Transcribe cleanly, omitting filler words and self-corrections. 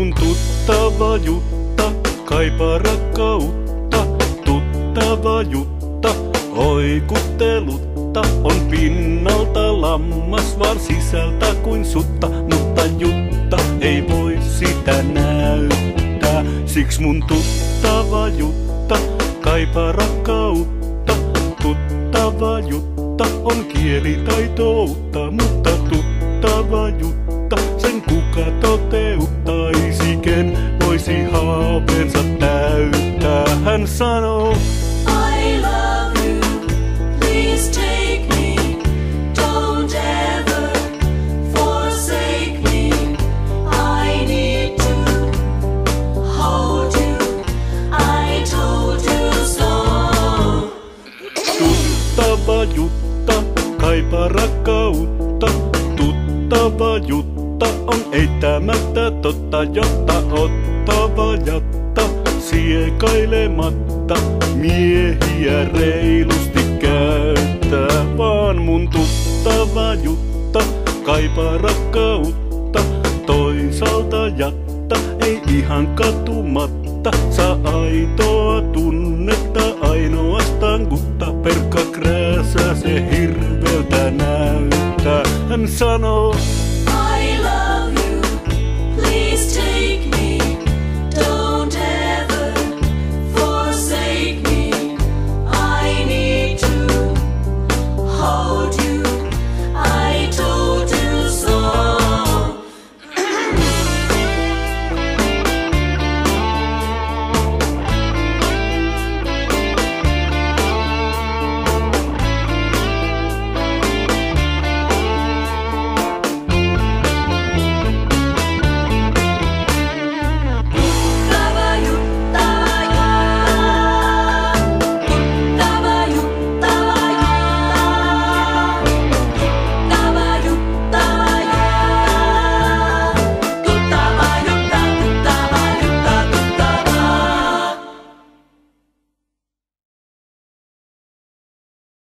mun tuttava Jutta kaipaa rakkautta. Tuttava Jutta oikuttelutta on pinnalta lammas, vaan sisältä kuin sutta. Mutta Jutta ei voi sitä näyttää, siksi mun tuttava Jutta kaipaa rakkautta. Tuttava Jutta on kielitaitoutta, mutta tuttava Jutta sen kuka toteuttaisi, ken voisi haaveensa täyttää. Hän sanoo, I love you, please take me, don't ever forsake me. I need to hold you, I told you so. tuttava Jutta kaipaa rakkautta. Tuttava Jutta on eittämättä totta, jotta ottava jatta siekailematta miehiä reilusti käyttää. Vaan mun tuttava Jutta kaipaa rakkautta. Toisaalta jatta ei ihan katumatta saa aitoa tunnetta ainoastaan, mutta perkka krääsää se hirveältä näyttää. Hän sanoo,